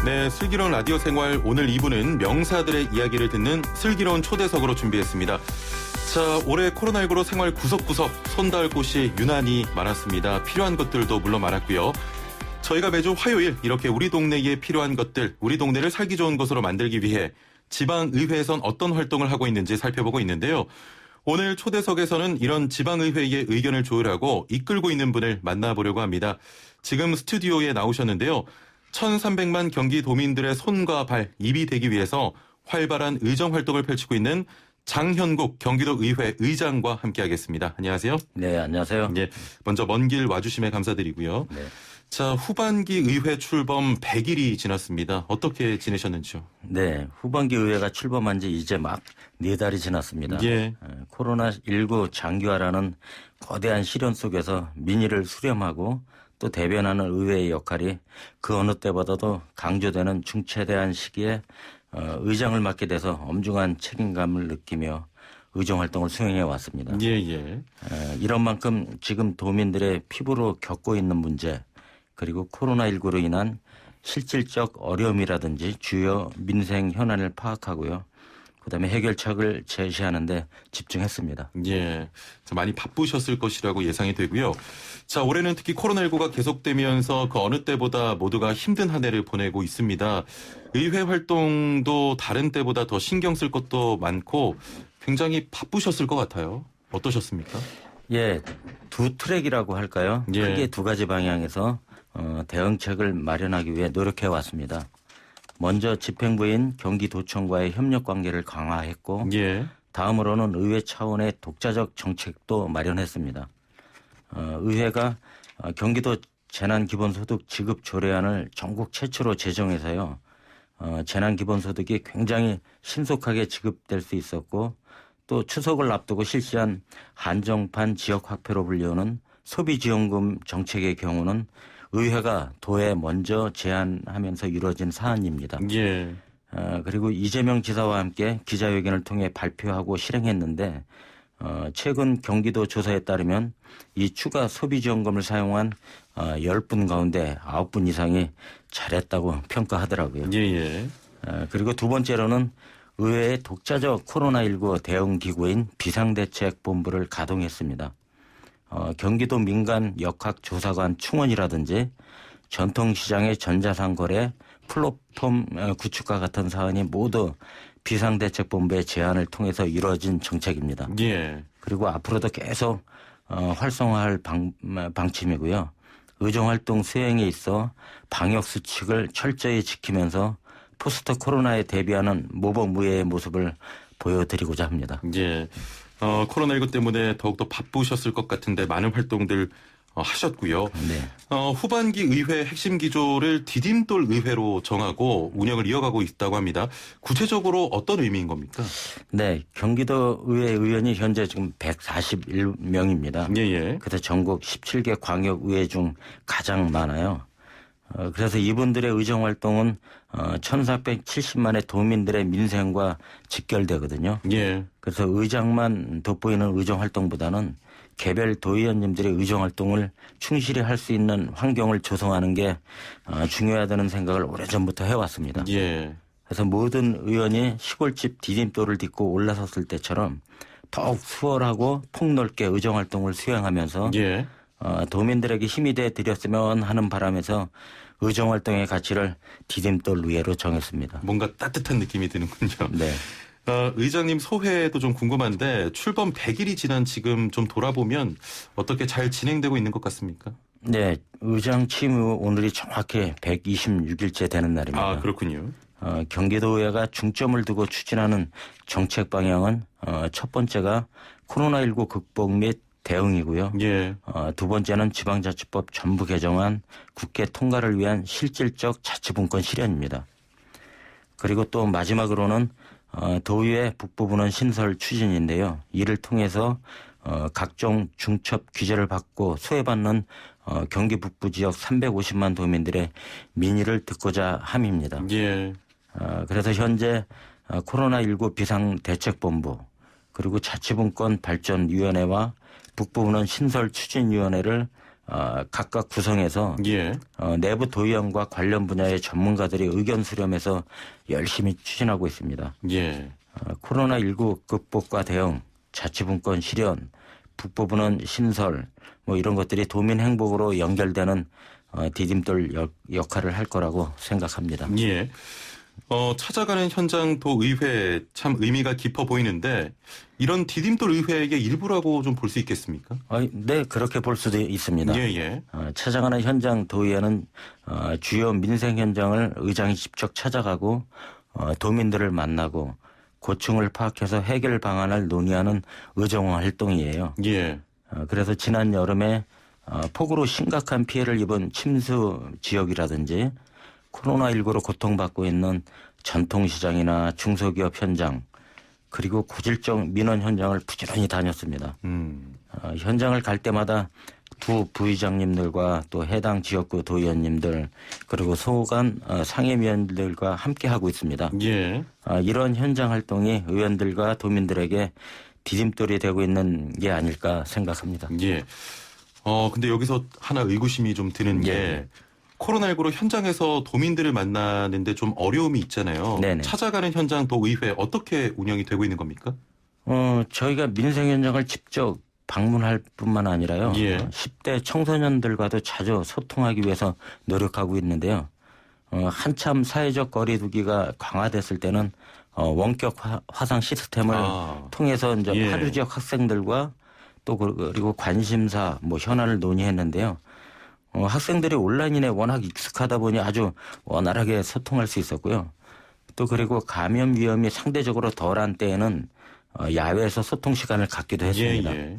네, 슬기로운 라디오 생활 오늘 2부는 명사들의 이야기를 듣는 슬기로운 초대석으로 준비했습니다. 자, 올해 코로나19로 생활 구석구석 손닿을 곳이 유난히 많았습니다. 필요한 것들도 물론 많았고요. 저희가 매주 화요일 이렇게 우리 동네에 필요한 것들, 우리 동네를 살기 좋은 곳으로 만들기 위해 지방의회에선 어떤 활동을 하고 있는지 살펴보고 있는데요. 오늘 초대석에서는 이런 지방의회의 의견을 조율하고 이끌고 있는 분을 만나보려고 합니다. 지금 스튜디오에 나오셨는데요. 1,300만 경기도민들의 손과 발, 입이 되기 위해서 활발한 의정활동을 펼치고 있는 장현국 경기도의회 의장과 함께하겠습니다. 안녕하세요. 네, 안녕하세요. 예, 먼저 먼 길 와주심에 감사드리고요. 네. 자, 후반기 의회 출범 100일이 지났습니다. 어떻게 지내셨는지요? 네, 후반기 의회가 출범한 지 이제 막 4달이 지났습니다. 예. 코로나19 장기화라는 거대한 시련 속에서 민의를 수렴하고 또 대변하는 의회의 역할이 그 어느 때보다도 강조되는 중차대한 시기에 의장을 맡게 돼서 엄중한 책임감을 느끼며 의정활동을 수행해 왔습니다. 예. 이런 만큼 지금 도민들의 피부로 겪고 있는 문제 그리고 코로나19로 인한 실질적 어려움이라든지 주요 민생 현안을 파악하고요. 그다음에 해결책을 제시하는 데 집중했습니다. 예, 많이 바쁘셨을 것이라고 예상이 되고요. 자, 올해는 특히 코로나19가 계속되면서 그 어느 때보다 모두가 힘든 한 해를 보내고 있습니다. 의회 활동도 다른 때보다 더 신경 쓸 것도 많고 굉장히 바쁘셨을 것 같아요. 어떠셨습니까? 예, 두 트랙이라고 할까요? 예. 크게 두 가지 방향에서 대응책을 마련하기 위해 노력해 왔습니다. 먼저 집행부인 경기도청과의 협력 관계를 강화했고 예. 다음으로는 의회 차원의 독자적 정책도 마련했습니다. 의회가 경기도 재난기본소득 지급 조례안을 전국 최초로 제정해서요. 재난기본소득이 굉장히 신속하게 지급될 수 있었고 또 추석을 앞두고 실시한 한정판 지역화폐로 불리우는 소비지원금 정책의 경우는 의회가 도에 먼저 제안하면서 이루어진 사안입니다. 예. 그리고 이재명 지사와 함께 기자회견을 통해 발표하고 실행했는데 최근 경기도 조사에 따르면 이 추가 소비지원금을 사용한 10분 가운데 9분 이상이 잘했다고 평가하더라고요. 예. 그리고 두 번째로는 의회의 독자적 코로나19 대응기구인 비상대책본부를 가동했습니다. 경기도 민간 역학조사관 충원이라든지 전통시장의 전자상거래 플랫폼 구축과 같은 사안이 모두 비상대책본부의 제안을 통해서 이루어진 정책입니다. 예. 그리고 앞으로도 계속 활성화할 방침이고요. 의정활동 수행에 있어 방역수칙을 철저히 지키면서 포스트 코로나에 대비하는 모범의회의 모습을 보여드리고자 합니다. 예. 코로나19 때문에 더욱더 바쁘셨을 것 같은데 많은 활동들 하셨고요. 네. 후반기 의회 핵심 기조를 디딤돌 의회로 정하고 운영을 이어가고 있다고 합니다. 구체적으로 어떤 의미인 겁니까? 네. 경기도 의회 의원이 현재 지금 141명입니다. 예. 그래서 전국 17개 광역의회 중 가장 많아요. 그래서 이분들의 의정활동은 1,470만의 도민들의 민생과 직결되거든요. 예. 그래서 의장만 돋보이는 의정활동보다는 개별 도의원님들의 의정활동을 충실히 할 수 있는 환경을 조성하는 게 중요하다는 생각을 오래전부터 해왔습니다. 예. 그래서 모든 의원이 시골집 디딤돌을 딛고 올라섰을 때처럼 더욱 수월하고 폭넓게 의정활동을 수행하면서 예. 도민들에게 힘이 돼 드렸으면 하는 바람에서 의정활동의 가치를 디딤돌 위에로 정했습니다. 뭔가 따뜻한 느낌이 드는군요. 네. 의장님 소회도 좀 궁금한데 출범 100일이 지난 지금 좀 돌아보면 어떻게 잘 진행되고 있는 것 같습니까? 네. 의장 취임 후 오늘이 정확히 126일째 되는 날입니다. 아, 그렇군요. 경기도의회가 중점을 두고 추진하는 정책 방향은 첫 번째가 코로나19 극복 및 대응이고요. 예. 두 번째는 지방자치법 전부 개정안 국회 통과를 위한 실질적 자치분권 실현입니다. 그리고 또 마지막으로는 도의회 북부부는 신설 추진인데요. 이를 통해서 각종 중첩 규제를 받고 소외받는 경기 북부 지역 350만 도민들의 민의를 듣고자 함입니다. 예. 그래서 현재 코로나19 비상대책본부 그리고 자치분권 발전위원회와 북부부는 신설 추진위원회를 각각 구성해서 예. 내부 도의원과 관련 분야의 전문가들이 의견 수렴해서 열심히 추진하고 있습니다. 예. 코로나19 극복과 대응, 자치분권 실현, 북부부는 신설 뭐 이런 것들이 도민 행복으로 연결되는 디딤돌 역할을 할 거라고 생각합니다. 예. 찾아가는 현장 도의회 참 의미가 깊어 보이는데 이런 디딤돌 의회의 일부라고 좀 볼 수 있겠습니까? 네, 그렇게 볼 수도 있습니다. 예, 예. 찾아가는 현장 도의회는 주요 민생 현장을 의장이 직접 찾아가고 도민들을 만나고 고충을 파악해서 해결 방안을 논의하는 의정 활동이에요. 예. 그래서 지난 여름에 폭우로 심각한 피해를 입은 침수 지역이라든지 코로나19로 고통받고 있는 전통시장이나 중소기업 현장 그리고 고질적 민원 현장을 부지런히 다녔습니다. 현장을 갈 때마다 두 부의장님들과 또 해당 지역구 도의원님들 그리고 소관 상임위원들과 함께하고 있습니다. 예. 이런 현장 활동이 의원들과 도민들에게 디딤돌이 되고 있는 게 아닐까 생각합니다. 예. 근데 여기서 하나 의구심이 좀 드는 게 예. 코로나19로 현장에서 도민들을 만나는데 좀 어려움이 있잖아요. 네네. 찾아가는 현장 도의회 어떻게 운영이 되고 있는 겁니까? 저희가 민생 현장을 직접 방문할 뿐만 아니라요. 예. 10대 청소년들과도 자주 소통하기 위해서 노력하고 있는데요. 한참 사회적 거리두기가 강화됐을 때는 원격 화상 시스템을 통해서 이제 예. 파주 지역 학생들과 또 그리고 관심사 뭐 현안을 논의했는데요. 학생들이 온라인에 워낙 익숙하다 보니 아주 원활하게 소통할 수 있었고요. 또 그리고 감염 위험이 상대적으로 덜한 때에는 야외에서 소통 시간을 갖기도 했습니다. 예,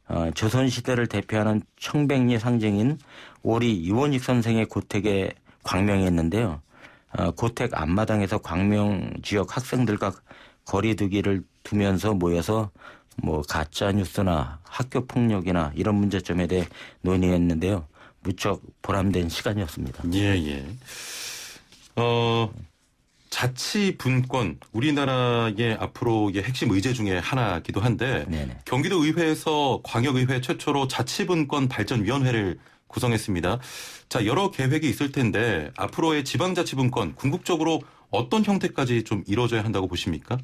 예. 조선시대를 대표하는 청백리 상징인 오리 이원익 선생의 고택에 광명했는데요. 고택 앞마당에서 광명 지역 학생들과 거리두기를 두면서 모여서 뭐 가짜 뉴스나 학교 폭력이나 이런 문제점에 대해 논의했는데요. 무척 보람된 시간이었습니다. 예, 예. 자치분권 우리나라의 앞으로의 핵심 의제 중에 하나이기도 한데 네네. 경기도 의회에서 광역의회 최초로 자치분권 발전위원회를 구성했습니다. 자, 여러 계획이 있을 텐데 앞으로의 지방자치분권 궁극적으로 어떤 형태까지 좀 이루어져야 한다고 보십니까?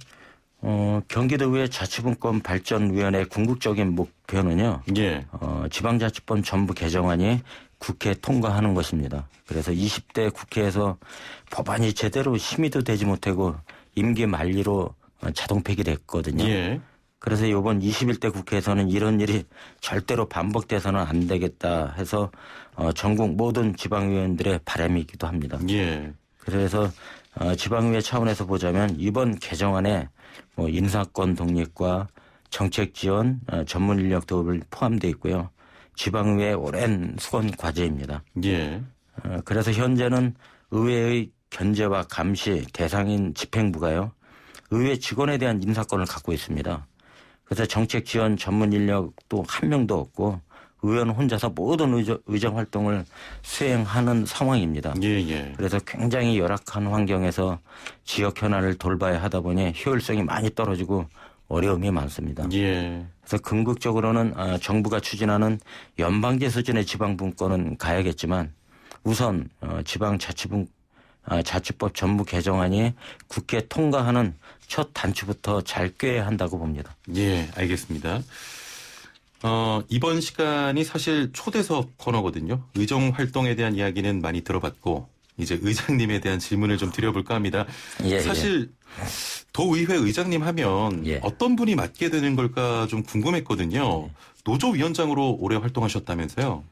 경기도의회 자치분권 발전위원회 궁극적인 목표는요. 예. 지방자치법 전부 개정안이 국회 통과하는 것입니다. 그래서 20대 국회에서 법안이 제대로 심의도 되지 못하고 임기 만리로 자동 폐기됐거든요. 예. 그래서 이번 21대 국회에서는 이런 일이 절대로 반복돼서는 안 되겠다 해서 전국 모든 지방의원들의 바람이기도 합니다. 예. 그래서 지방의회 차원에서 보자면 이번 개정안에 뭐 인사권 독립과 정책 지원, 전문 인력 도입을 포함되어 있고요. 지방의회의 오랜 수건 과제입니다. 예. 그래서 현재는 의회의 견제와 감시 대상인 집행부가요. 의회 직원에 대한 인사권을 갖고 있습니다. 그래서 정책 지원 전문 인력도 한 명도 없고 의원 혼자서 모든 의정 활동을 수행하는 상황입니다. 예. 그래서 굉장히 열악한 환경에서 지역 현안을 돌봐야 하다 보니 효율성이 많이 떨어지고 어려움이 많습니다. 예. 그래서 궁극적으로는 정부가 추진하는 연방제 수준의 지방분권은 가야겠지만 우선 자치법 전부 개정안이 국회 통과하는 첫 단추부터 잘 꿰야 한다고 봅니다. 예, 알겠습니다. 이번 시간이 사실 초대석 코너거든요. 의정 활동에 대한 이야기는 많이 들어봤고 이제 의장님에 대한 질문을 좀 드려볼까 합니다. 사실 도의회 의장님 하면 어떤 분이 맡게 되는 걸까 좀 궁금했거든요. 노조위원장으로 오래 활동하셨다면서요?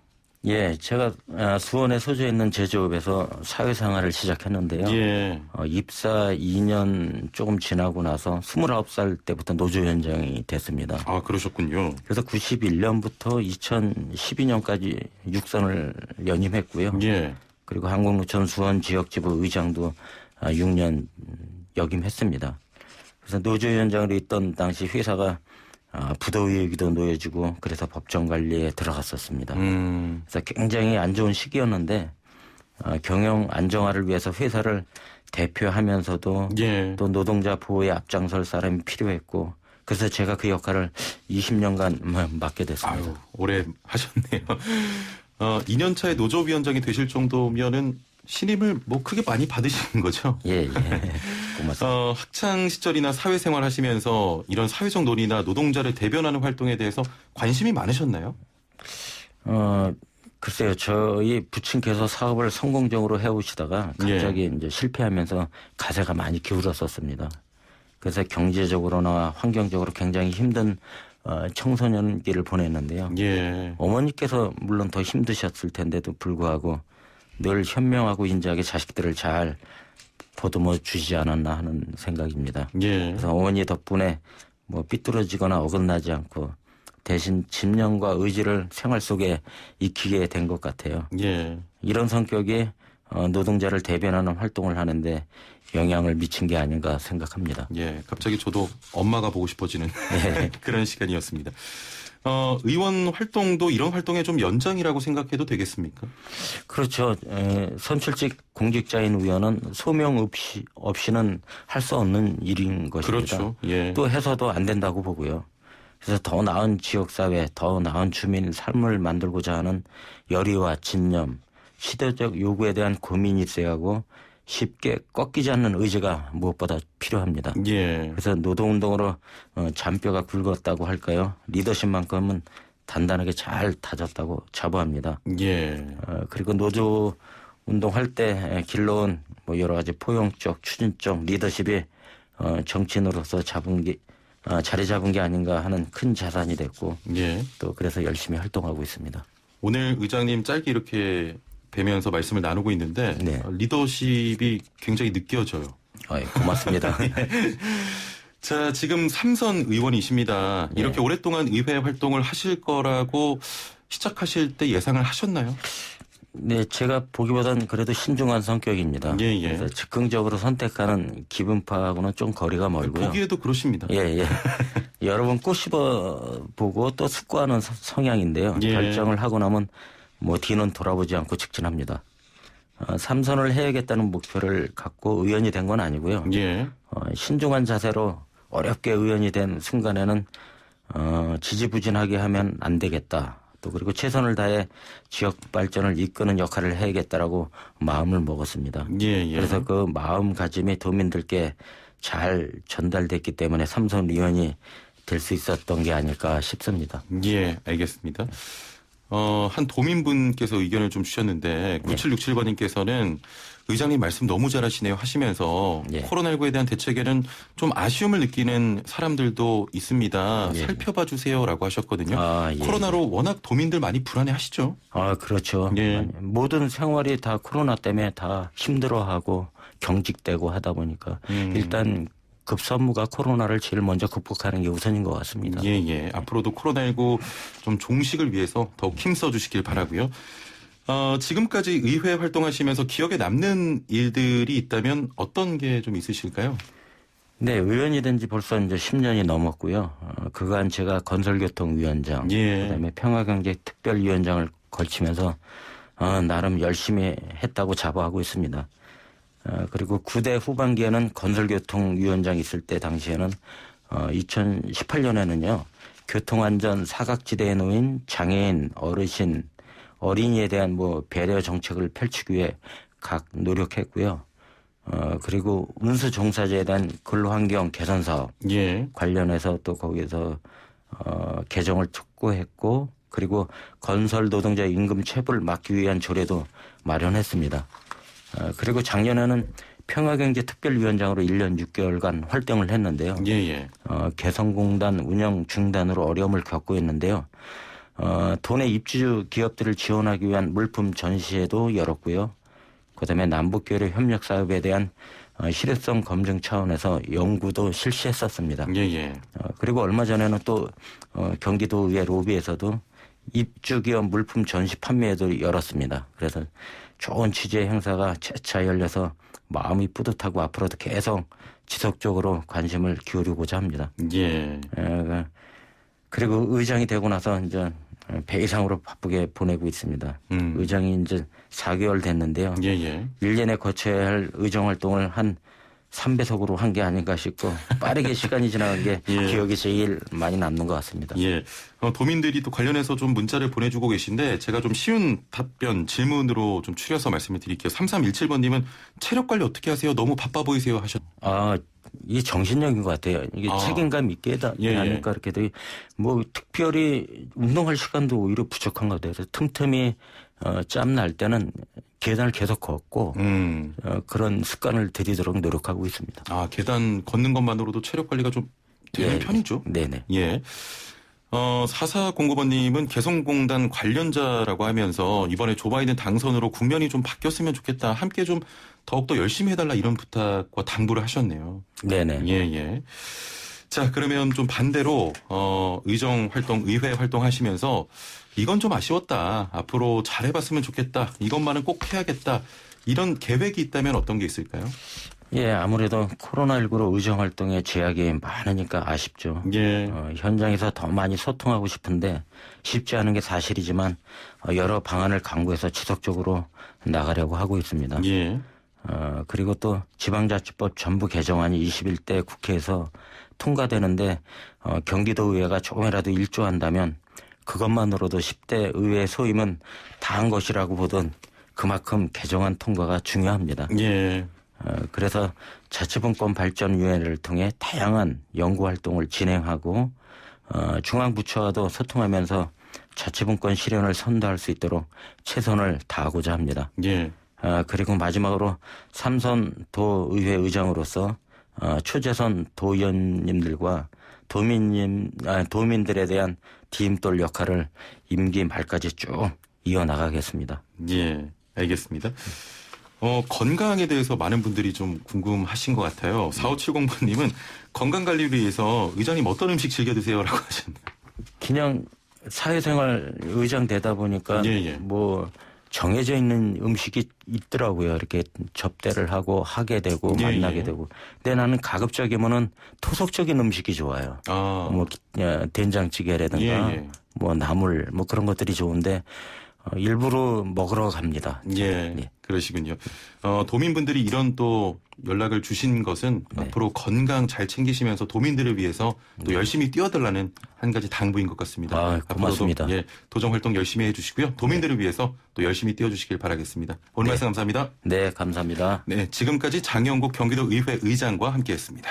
예, 제가 수원에 소재에 있는 제조업에서 사회생활을 시작했는데요. 예. 입사 2년 조금 지나고 나서 29살 때부터 노조위원장이 됐습니다. 아, 그러셨군요. 그래서 91년부터 2012년까지 육선을 연임했고요. 예. 그리고 한국노총 수원 지역지부 의장도 6년 역임했습니다. 그래서 노조위원장으로 있던 당시 회사가 부도의회기도 놓여지고 그래서 법정관리에 들어갔었습니다. 그래서 굉장히 안 좋은 시기였는데 경영 안정화를 위해서 회사를 대표하면서도 또 노동자 보호에 앞장설 사람이 필요했고 그래서 제가 그 역할을 20년간 맡게 됐습니다. 아유, 오래 하셨네요. 2년 차에 노조위원장이 되실 정도면은 신임을 뭐 크게 많이 받으시는 거죠? 예. 고맙습니다. 학창 시절이나 사회생활 하시면서 이런 사회적 논의나 노동자를 대변하는 활동에 대해서 관심이 많으셨나요? 글쎄요. 저희 부친께서 사업을 성공적으로 해오시다가 갑자기 이제 실패하면서 가세가 많이 기울었었습니다. 그래서 경제적으로나 환경적으로 굉장히 힘든 청소년기를 보냈는데요. 예. 어머니께서 물론 더 힘드셨을 텐데도 불구하고 늘 현명하고 인자하게 자식들을 잘 보듬어 주시지 않았나 하는 생각입니다. 예. 그래서 어머니 덕분에 뭐 삐뚤어지거나 어긋나지 않고 대신 집념과 의지를 생활 속에 익히게 된 것 같아요. 예. 이런 성격이 노동자를 대변하는 활동을 하는데 영향을 미친 게 아닌가 생각합니다. 예. 갑자기 저도 엄마가 보고 싶어지는 그런 시간이었습니다. 의원 활동도 이런 활동의 좀 연장이라고 생각해도 되겠습니까? 그렇죠. 선출직 공직자인 의원은 소명 없이는 할 수 없는 일인 것입니다. 그렇죠. 예. 또 해서도 안 된다고 보고요. 그래서 더 나은 지역사회, 더 나은 주민 삶을 만들고자 하는 열의와 진념, 시대적 요구에 대한 고민이 있어야 하고 쉽게 꺾이지 않는 의지가 무엇보다 필요합니다. 예. 그래서 노동운동으로 잔뼈가 굵었다고 할까요? 리더십만큼은 단단하게 잘 다졌다고 자부합니다. 예. 그리고 노조 운동할 때 길러온 뭐 여러 가지 포용적, 추진적 리더십이 정치인으로서 자리 잡은 게 아닌가 하는 큰 자산이 됐고 예. 또 그래서 열심히 활동하고 있습니다. 오늘 의장님 짧게 이렇게 뵈면서 말씀을 나누고 있는데 네. 리더십이 굉장히 느껴져요. 고맙습니다. 자, 지금 3선 의원이십니다. 네. 이렇게 오랫동안 의회 활동을 하실 거라고 시작하실 때 예상을 하셨나요? 네, 제가 보기보단 그래도 신중한 성격입니다. 예, 예. 그래서 즉흥적으로 선택하는 기분파하고는 좀 거리가 멀고요. 보기에도 그러십니다. 예. 여러 번 꼬집어 보고 또 숙고하는 성향인데요. 예. 결정을 하고 나면 뭐 뒤는 돌아보지 않고 직진합니다. 3선을 해야겠다는 목표를 갖고 의원이 된 건 아니고요. 예. 신중한 자세로 어렵게 의원이 된 순간에는 지지부진하게 하면 안 되겠다. 또 그리고 최선을 다해 지역 발전을 이끄는 역할을 해야겠다라고 마음을 먹었습니다. 예. 그래서 그 마음가짐이 도민들께 잘 전달됐기 때문에 3선 의원이 될 수 있었던 게 아닐까 싶습니다. 예, 알겠습니다. 한 도민분께서 의견을 좀 주셨는데 9767번님께서는 의장님 말씀 너무 잘하시네요 하시면서 예. 코로나19에 대한 대책에는 좀 아쉬움을 느끼는 사람들도 있습니다. 예. 살펴봐 주세요라고 하셨거든요. 예. 코로나로 워낙 도민들 많이 불안해하시죠? 그렇죠. 예. 모든 생활이 다 코로나 때문에 다 힘들어하고 경직되고 하다 보니까 일단 급선무가 코로나를 제일 먼저 극복하는 게 우선인 것 같습니다. 예. 앞으로도 코로나19 좀 종식을 위해서 더욱 힘써 주시길 바라고요. 지금까지 의회 활동하시면서 기억에 남는 일들이 있다면 어떤 게 좀 있으실까요? 네, 의원이 된 지 벌써 이제 10년이 넘었고요. 그간 제가 건설교통위원장, 그다음에 평화경제특별위원장을 걸치면서 나름 열심히 했다고 자부하고 있습니다. 그리고 9대 후반기에는 건설교통위원장 있을 때 당시에는 2018년에는요. 교통안전 사각지대에 놓인 장애인, 어르신, 어린이에 대한 뭐 배려 정책을 펼치기 위해 각 노력했고요. 그리고 운수 종사자에 대한 근로환경 개선 사업 관련해서 또 거기서 개정을 촉구했고 그리고 건설 노동자 임금 체불을 막기 위한 조례도 마련했습니다. 그리고 작년에는 평화경제특별위원장으로 1년 6개월간 활동을 했는데요. 개성공단 운영 중단으로 어려움을 겪고 있는데요. 도내 입주 기업들을 지원하기 위한 물품 전시회도 열었고요. 그다음에 남북교류 협력 사업에 대한 실효성 검증 차원에서 연구도 실시했었습니다. 그리고 얼마 전에는 또 경기도의회 로비에서도 입주기업 물품 전시 판매회도 열었습니다. 그래서 좋은 취지의 행사가 재차 열려서 마음이 뿌듯하고 앞으로도 계속 지속적으로 관심을 기울이고자 합니다. 그리고 의장이 되고 나서 이제 배 이상으로 바쁘게 보내고 있습니다. 의장이 이제 4개월 됐는데요. 1년에 거쳐야 할 의정 활동을 한 3배속으로 한 게 아닌가 싶고 빠르게 시간이 지나간 게 예. 기억이 제일 많이 남는 것 같습니다. 예. 도민들이 또 관련해서 좀 문자를 보내주고 계신데 제가 좀 쉬운 답변 질문으로 좀 추려서 말씀을 드릴게요. 3317번님은 체력 관리 어떻게 하세요? 너무 바빠 보이세요 하셨. 이게 정신력인 것 같아요. 이게 책임감 있게 예, 하니까 이렇게 되게 뭐 특별히 운동할 시간도 오히려 부족한 것 같아요. 그래서 틈틈이 짬 날 때는 계단을 계속 걷고 그런 습관을 들이도록 노력하고 있습니다. 계단 걷는 것만으로도 체력 관리가 좀 되는 편이죠. 네네. 예. 4409번님은 개성공단 관련자라고 하면서 이번에 조 바이든 당선으로 국면이 좀 바뀌었으면 좋겠다. 함께 좀 더욱더 열심히 해달라 이런 부탁과 당부를 하셨네요. 네네. 예. 자, 그러면 좀 반대로, 의정 활동, 의회 활동 하시면서 이건 좀 아쉬웠다. 앞으로 잘해봤으면 좋겠다. 이것만은 꼭 해야겠다. 이런 계획이 있다면 어떤 게 있을까요? 예, 아무래도 코로나19로 의정 활동에 제약이 많으니까 아쉽죠. 예. 현장에서 더 많이 소통하고 싶은데 쉽지 않은 게 사실이지만 여러 방안을 강구해서 지속적으로 나가려고 하고 있습니다. 예. 그리고 또 지방자치법 전부 개정안이 21대 국회에서 통과되는데 경기도 의회가 조금이라도 일조한다면 그것만으로도 10대 의회 소임은 다한 것이라고 보던 그만큼 개정안 통과가 중요합니다. 예. 그래서 자치분권 발전위원회를 통해 다양한 연구활동을 진행하고 중앙부처와도 소통하면서 자치분권 실현을 선도할 수 있도록 최선을 다하고자 합니다. 예. 그리고 마지막으로 삼선 도의회 의장으로서 초재선 도의원님들과 도민들에 대한 디딤돌 역할을 임기 말까지 쭉 이어나가겠습니다. 예, 알겠습니다. 건강에 대해서 많은 분들이 좀 궁금하신 것 같아요. 4570번님은 건강관리를 위해서 의장님 어떤 음식 즐겨 드세요라고 하셨네요. 그냥 사회생활 의장 되다 보니까 뭐 정해져 있는 음식이 있더라고요. 이렇게 접대를 하고 하게 되고 만나게 되고. 근데 나는 가급적이면은 토속적인 음식이 좋아요. 뭐 된장찌개라든가 뭐 나물 뭐 그런 것들이 좋은데 일부러 먹으러 갑니다. 예. 그러시군요. 도민분들이 이런 또 연락을 주신 것은 앞으로 건강 잘 챙기시면서 도민들을 위해서 또 열심히 뛰어달라는 한 가지 당부인 것 같습니다. 고맙습니다. 앞으로도 도정 활동 열심히 해주시고요. 도민들을 위해서 또 열심히 뛰어주시길 바라겠습니다. 오늘 말씀 감사합니다. 네, 감사합니다. 네, 지금까지 장영국 경기도 의회 의장과 함께했습니다.